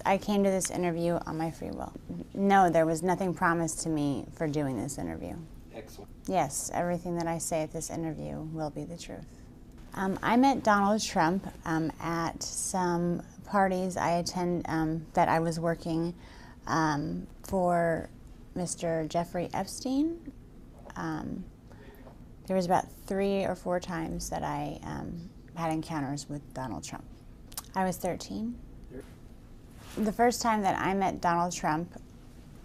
I came to this interview on my free will. No, there was nothing promised to me for doing this interview. Excellent. Yes, everything that I say at this interview will be the truth. I met Donald Trump at some parties I attend that I was working for Mr. Jeffery Epstein. There was about 3 or 4 times that I had encounters with Donald Trump. I was 13. The first time that I met Donald Trump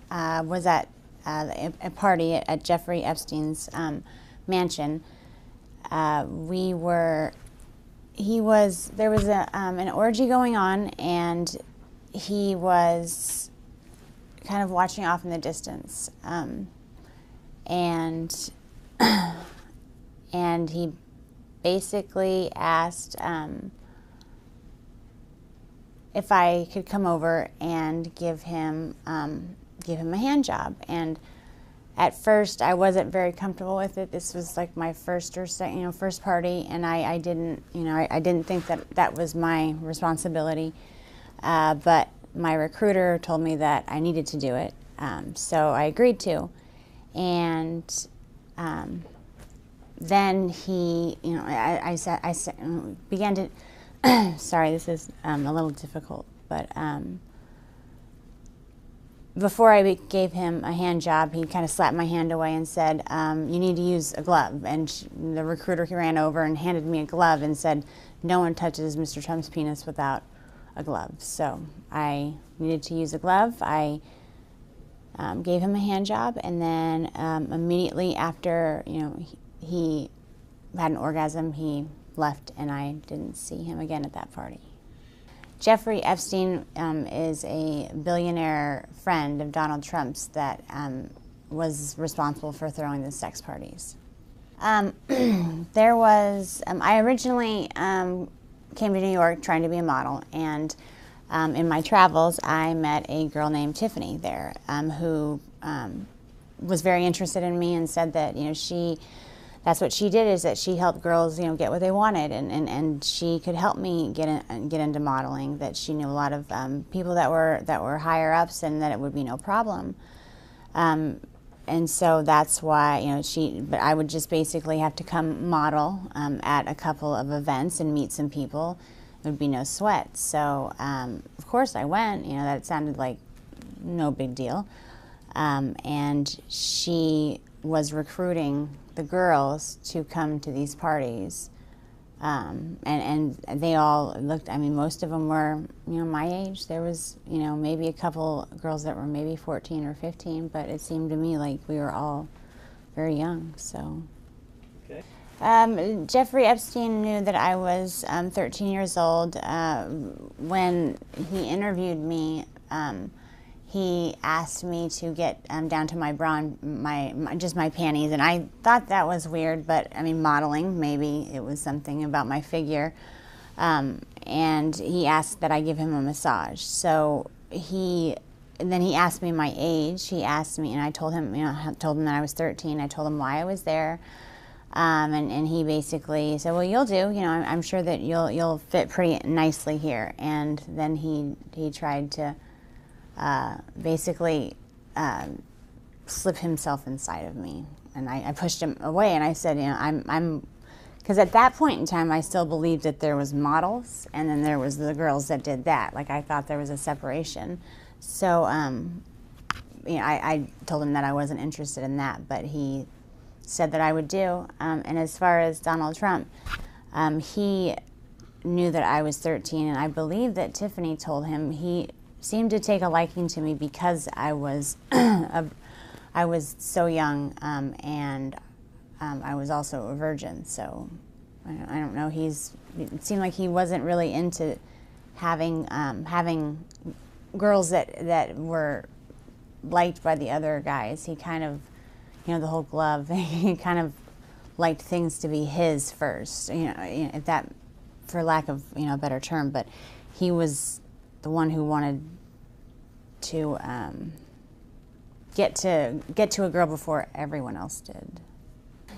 was at a party at Jeffrey Epstein's mansion. There was an orgy going on, and he was kind of watching off in the distance, and he basically asked if I could come over and give him a hand job. And at first, I wasn't very comfortable with it. This was like my first party, and I didn't think that was my responsibility. But my recruiter told me that I needed to do it, so I agreed to. And then he, I began to. Sorry, this is a little difficult, but before I gave him a hand job, he kind of slapped my hand away and said, "You need to use a glove." And the recruiter ran over and handed me a glove and said, "No one touches Mr. Trump's penis without a glove." So I needed to use a glove. I gave him a hand job, and then immediately after, he had an orgasm, he left, and I didn't see him again at that party. Jeffrey Epstein is a billionaire friend of Donald Trump's that was responsible for throwing the sex parties. I originally came to New York trying to be a model, and in my travels I met a girl named Tiffany there who was very interested in me and said that that's what she did, is that she helped girls, get what they wanted, and she could help me get into modeling. That she knew a lot of people that were higher ups, and that it would be no problem. And so that's why, but I would just basically have to come model at a couple of events and meet some people. It would be no sweat. So of course I went. That sounded like no big deal. And she was recruiting the girls to come to these parties, and they all looked. Most of them were, my age. There was, maybe a couple girls that were maybe 14 or 15, but it seemed to me like we were all very young. So, okay. Jeffrey Epstein knew that I was 13 years old. When he interviewed me, he asked me to get down to my bra, just my panties, and I thought that was weird, but modeling, maybe it was something about my figure. And he asked that I give him a massage. So then he asked me my age. He asked me, and I told him, told him that I was 13. I told him why I was there, and he basically said, "Well, you'll do. I'm sure that you'll fit pretty nicely here." And then he tried to basically slip himself inside of me, and I pushed him away, and I said, because at that point in time I still believed that there was models, and then there was the girls that did that. Like, I thought there was a separation. So I told him that I wasn't interested in that, but he said that I would do. And as far as Donald Trump, he knew that I was 13, and I believe that Tiffany told him he seemed to take a liking to me because I was I was so young, and I was also a virgin. So I don't know. It seemed like he wasn't really into having girls that were liked by the other guys. He kind of, the whole glove. He kind of liked things to be his first. If that, for lack of a better term, but he was the one who wanted to get to a girl before everyone else did.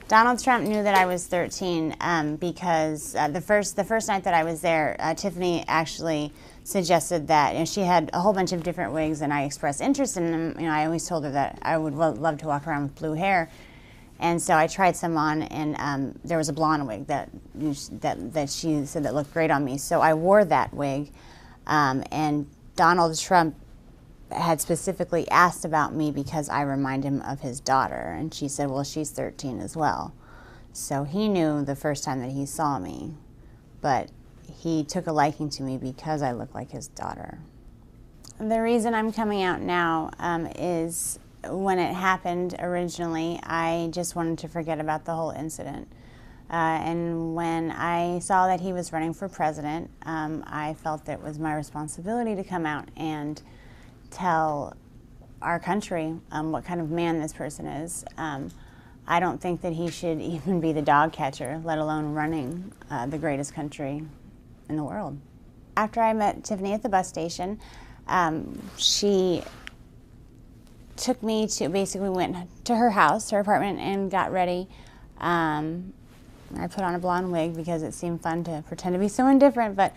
Donald Trump knew that I was 13 because the first night that I was there, Tiffany actually suggested that, you know, she had a whole bunch of different wigs, and I expressed interest in them. You know, I always told her that I would love to walk around with blue hair, and so I tried some on, and there was a blonde wig that she said that looked great on me. So I wore that wig, and Donald Trump had specifically asked about me because I remind him of his daughter, and she said, well, she's 13 as well. So he knew the first time that he saw me, but he took a liking to me because I look like his daughter. The reason I'm coming out now is when it happened originally, I just wanted to forget about the whole incident. And when I saw that he was running for president, I felt that it was my responsibility to come out and tell our country what kind of man this person is. I don't think that he should even be the dog catcher, let alone running the greatest country in the world. After I met Tiffany at the bus station, she took me to, basically went to her house, her apartment, and got ready. I put on a blonde wig because it seemed fun to pretend to be someone different, but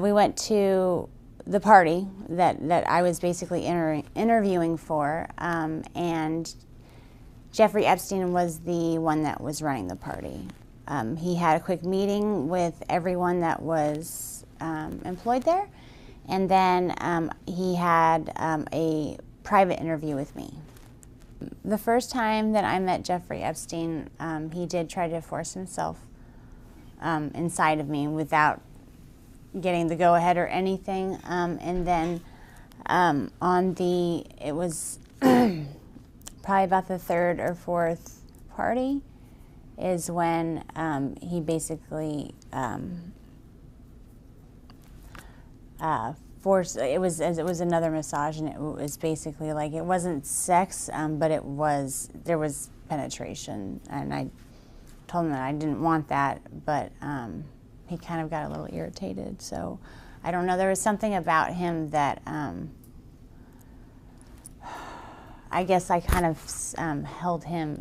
we went to the party that I was basically interviewing for, and Jeffrey Epstein was the one that was running the party. He had a quick meeting with everyone that was employed there, and then he had a private interview with me. The first time that I met Jeffrey Epstein, he did try to force himself inside of me without getting the go-ahead or anything, and then it was probably about the third or fourth party is when he basically forced, it was another massage, and it was basically like, it wasn't sex, but there was penetration, and I told him that I didn't want that, but he kind of got a little irritated. So I don't know, there was something about him that I guess I kind of held him,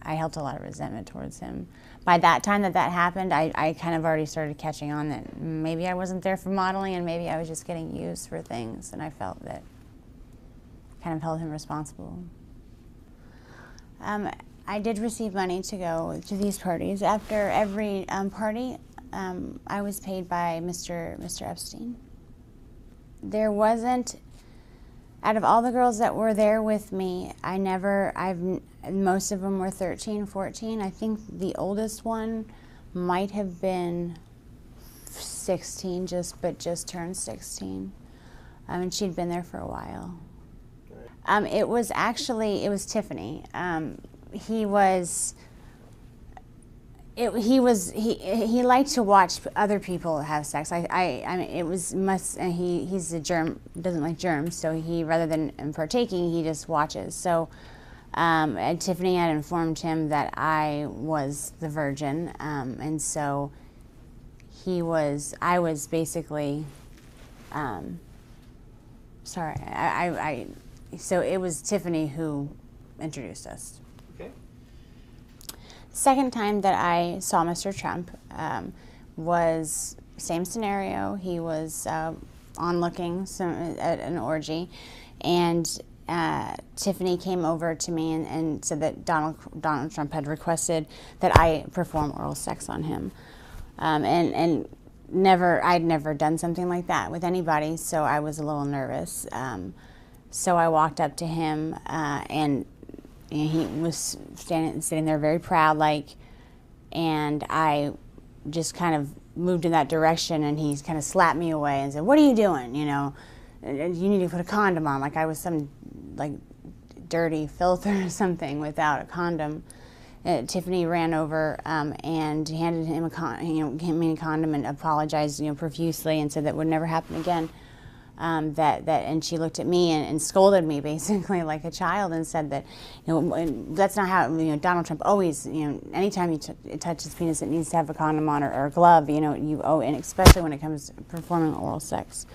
I held a lot of resentment towards him. By that time that happened, I kind of already started catching on that maybe I wasn't there for modeling, and maybe I was just getting used for things, and I felt that kind of held him responsible. I did receive money to go to these parties. After every party, I was paid by Mr. Epstein. There wasn't, out of all the girls that were there with me, most of them were 13, 14. I think the oldest one might have been 16, just turned 16. And she'd been there for a while. It was Tiffany. He liked to watch other people have sex. He's a germ, doesn't like germs, so he, rather than partaking, he just watches. So and Tiffany had informed him that I was the virgin, and so I was basically, so it was Tiffany who introduced us. Okay. Second time that I saw Mr. Trump was same scenario. He was onlooking at an orgy, and Tiffany came over to me and said that Donald Trump had requested that I perform oral sex on him, and I'd never done something like that with anybody, so I was a little nervous. So I walked up to him, and he was sitting there very proud, and I just kind of moved in that direction, and he kind of slapped me away and said, "What are you doing? You know, you need to put a condom on," like I was some dirty filter or something without a condom. Tiffany ran over and handed him a condom and apologized, profusely, and said that would never happen again. And she looked at me and scolded me basically like a child, and said that, that's not how, Donald Trump always, anytime you touch his penis, it needs to have a condom on or a glove, and especially when it comes to performing oral sex.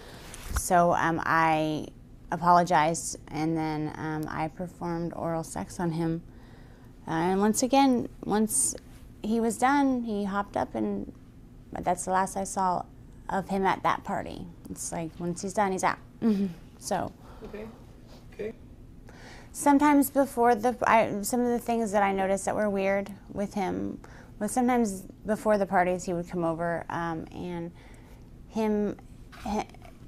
So I apologized, and then I performed oral sex on him And once again, once he was done, he hopped up, and that's the last I saw of him at that party. It's like once he's done, he's out. So. Okay. Okay. Sometimes before some of the things that I noticed that were weird with him was sometimes before the parties he would come over, and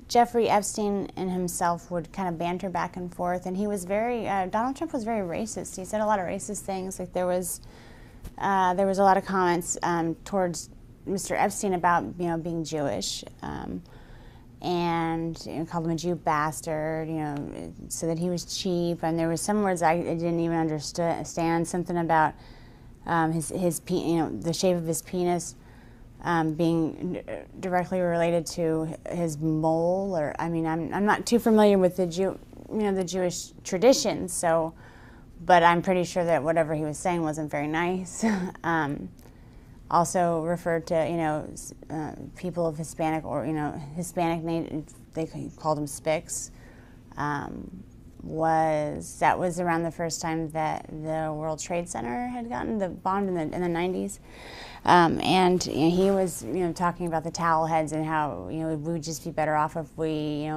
Jeffrey Epstein and himself would kind of banter back and forth, and he was Donald Trump was very racist. He said a lot of racist things. Like there was a lot of comments towards Mr. Epstein about being Jewish. And called him a Jew bastard, so that he was cheap. And there was some words I didn't even understand. Something about his the shape of his penis being directly related to his mole. Or I'm not too familiar with the the Jewish traditions. So, but I'm pretty sure that whatever he was saying wasn't very nice. Also referred to, people of Hispanic or, Hispanic, they called them spics. That was around the first time that the World Trade Center had gotten the bombed in the 90s. And he was, talking about the towel heads and how, we would just be better off if we,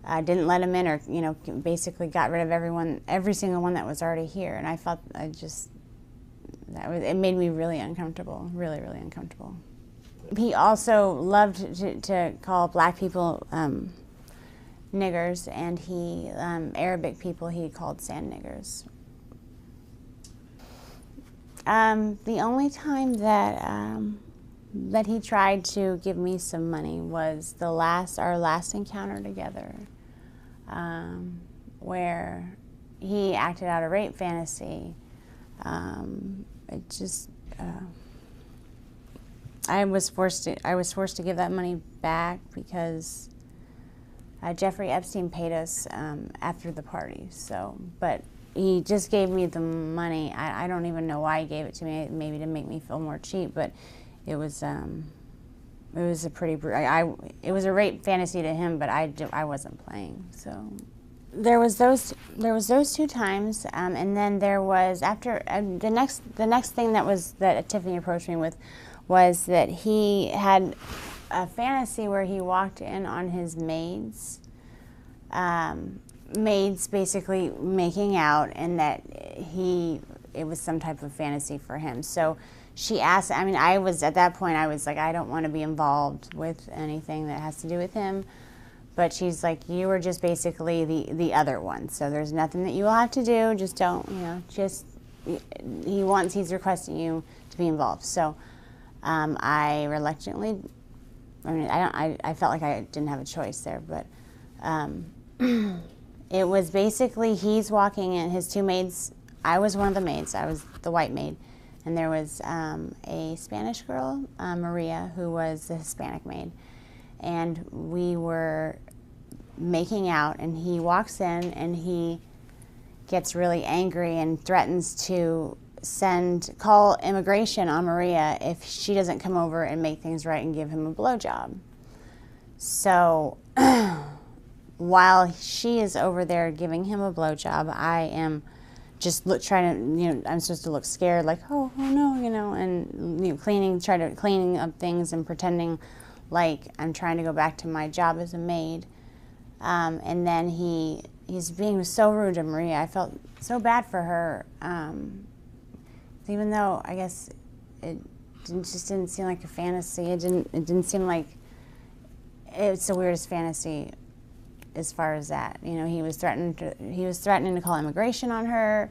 didn't let him in, or, basically got rid of every single one that was already here. And I felt, it made me really uncomfortable, really, really uncomfortable. He also loved to call black people niggers, and Arabic people he called sand niggers. The only time that he tried to give me some money was our last encounter together, where he acted out a rape fantasy. I was forced to give that money back because Jeffrey Epstein paid us after the party. So, but he just gave me the money. I don't even know why he gave it to me. Maybe to make me feel more cheap. But it was a pretty. It was a rape fantasy to him, but I wasn't playing. So. There was those 2 times, and then there was after the next thing that Tiffany approached me with was that he had a fantasy where he walked in on his maids basically making out, and that it was some type of fantasy for him. So she asked. I was at that point. I was like, I don't want to be involved with anything that has to do with him. But she's like, you were just basically the other one. So there's nothing that you will have to do. Just don't, he's requesting you to be involved. So I reluctantly, I felt like I didn't have a choice there. But it was basically he's walking in, his 2 maids. I was one of the maids. I was the white maid. And there was a Spanish girl, Maria, who was the Hispanic maid. And we were making out, and he walks in, and he gets really angry and threatens to call immigration on Maria if she doesn't come over and make things right and give him a blowjob. So while she is over there giving him a blowjob, I am just trying to, I'm supposed to look scared, like, oh no, and cleaning up things and pretending like I'm trying to go back to my job as a maid. And then he's being so rude to Maria. I felt so bad for her, even though I guess it just didn't seem like a fantasy. It didn't seem like it's the weirdest fantasy as far as that. He was threatening to call immigration on her,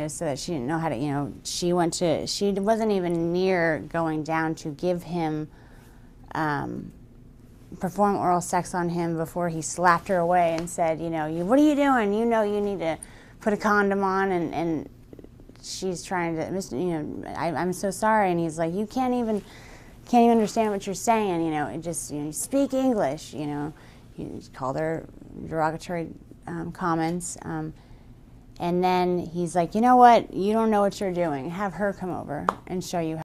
so that she didn't know how to. She wasn't even near going down to give him. Perform oral sex on him before he slapped her away and said, what are you doing? You need to put a condom on, and she's trying to, I'm so sorry, and he's like, you can't even understand what you're saying, it just, speak English, he called her derogatory comments, and then he's like, you know what, you don't know what you're doing, have her come over and show you how.